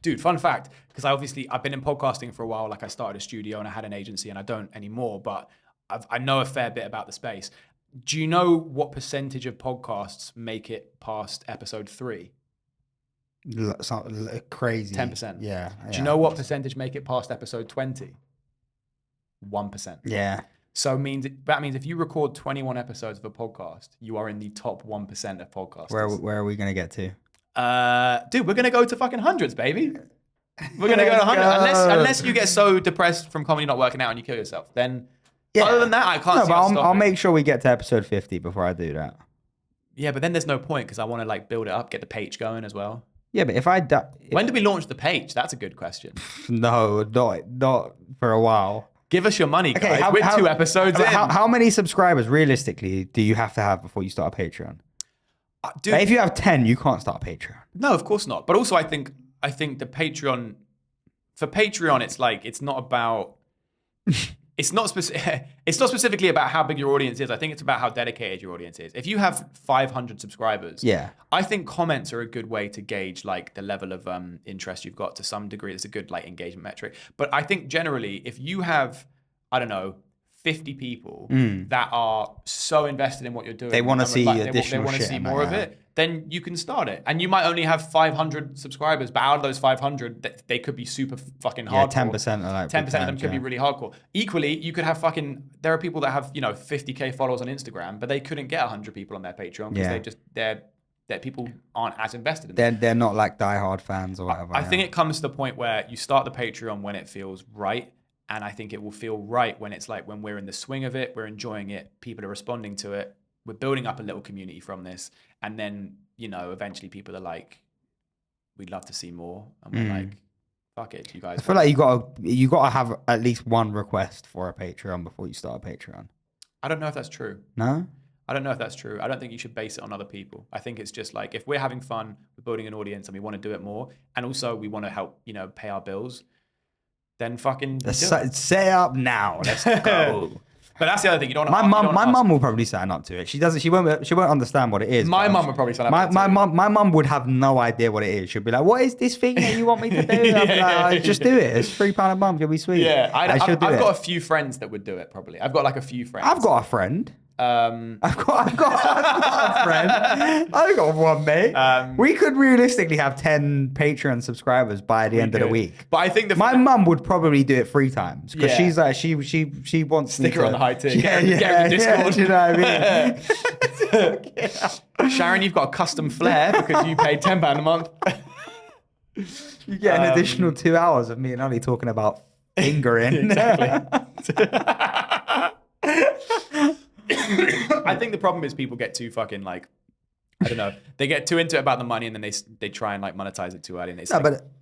Dude, fun fact, because I've been in podcasting for a while. Like I started a studio and I had an agency and I don't anymore, but I know a fair bit about the space. Do you know what percentage of podcasts make it past episode 3? Crazy. 10%. Yeah. Do you know what percentage make it past episode 20? 1%. Yeah. So that means if you record 21 episodes of a podcast, you are in the top 1% of podcasters. Where are we going to get to? Dude, we're gonna go to fucking hundreds, baby. We're gonna go to 100. Unless you get so depressed from comedy not working out and you kill yourself. Then, other than that, I can't. I'll make sure we get to episode 50 before I do that. Yeah, but then there's no point because I want to like build it up, get the page going as well. Yeah, but if I when do we launch the page? That's a good question. No, not for a while. Give us your money, guys. We're 2 episodes in. How many subscribers realistically do you have to have before you start a Patreon? Dude, if you have 10, you can't start a Patreon. No, of course not. But also, I think the Patreon, for Patreon, it's like it's not about. It's not specifically about how big your audience is. I think it's about how dedicated your audience is. If you have 500 subscribers, I think comments are a good way to gauge like the level of interest you've got to some degree. It's a good like engagement metric. But I think generally, if you have, I don't know, 50 people that are so invested in what you're doing, they want to see additional they want to see more of it, then you can start it. And you might only have 500 subscribers, but out of those 500, they could be super fucking hardcore. 10% are like 10% of them could be really hardcore. Equally, you could have there are people that have, 50K followers on Instagram, but they couldn't get 100 people on their Patreon because that people aren't as invested in them. They're not like diehard fans or whatever. I think it comes to the point where you start the Patreon when it feels right. And I think it will feel right when it's like when we're in the swing of it, we're enjoying it, people are responding to it, we're building up a little community from this. And then, eventually people are like, we'd love to see more. And we're like, fuck it, you guys. I feel like you gotta have at least one request for a Patreon before you start a Patreon. I don't know if that's true. No? I don't know if that's true. I don't think you should base it on other people. I think it's just like, if we're having fun, we're building an audience and we want to do it more. And also we want to help, pay our bills. Then fucking set up now. Let's go. But that's the other thing. You don't. My mum will probably sign up to it. She doesn't. She won't understand what it is. My mum would probably sign up. My mum would have no idea what it is. She'll be like, "What is this thing that you want me to do?" I'm like, just do it. It's £3 a month. You'll be sweet. Yeah, I've got a few friends that would do it. Probably. I've got like a few friends. I've got a friend. I've got a friend. I've got one, mate. We could realistically have 10 Patreon subscribers by the end of the week. But I think my mum would probably do it 3 times because she's like she wants stick her on the high tier. Get Discord. You know what I mean? Sharon, you've got a custom flair because you paid £10 a month. You get an additional 2 hours of me and Ollie talking about fingering. Exactly. I think the problem is people get too fucking like, I don't know, they get too into it about the money and then they try and like monetize it too early. And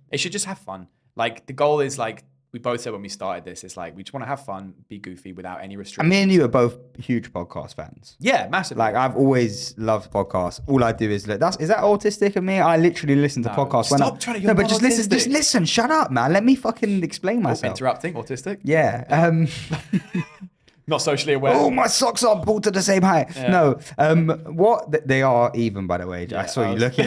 they should just have fun. Like the goal is like, we both said when we started this, it's like, we just want to have fun, be goofy without any restrictions. And me and you are both huge podcast fans. Yeah, massively. Like I've always loved podcasts. All I do is is that autistic of me? I literally listen to podcasts. Stop trying to. But just listen. Shut up, man. Let me fucking explain myself. Interrupting, autistic. Yeah. Not socially aware. Oh, my socks aren't pulled to the same height. Yeah. No. What they are even, by the way. Yeah, I saw you looking.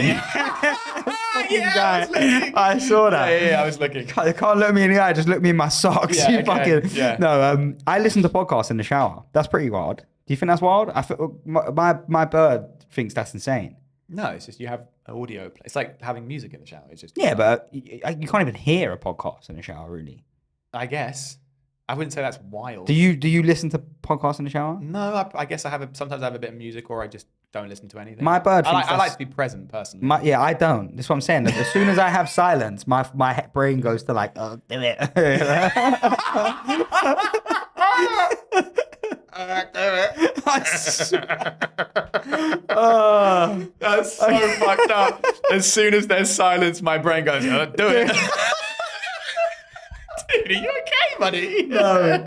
I saw that. Yeah, I was looking. You can't look me in the eye. Just look me in my socks. Yeah, okay. No. I listen to podcasts in the shower. That's pretty wild. Do you think that's wild? I feel, my bird thinks that's insane. No, it's just you have an audio play. It's like having music in the shower. It's just but you can't even hear a podcast in the shower, really. I guess. I wouldn't say that's wild. Do you listen to podcasts in the shower? No, I guess sometimes I have a bit of music, or I just don't listen to anything. My bird. I like to be present personally. I don't. That's what I'm saying. As soon as I have silence, my brain goes to like, oh, do it. That's so fucked up. As soon as there's silence, my brain goes, oh, do it. Dude, are you okay, buddy? No.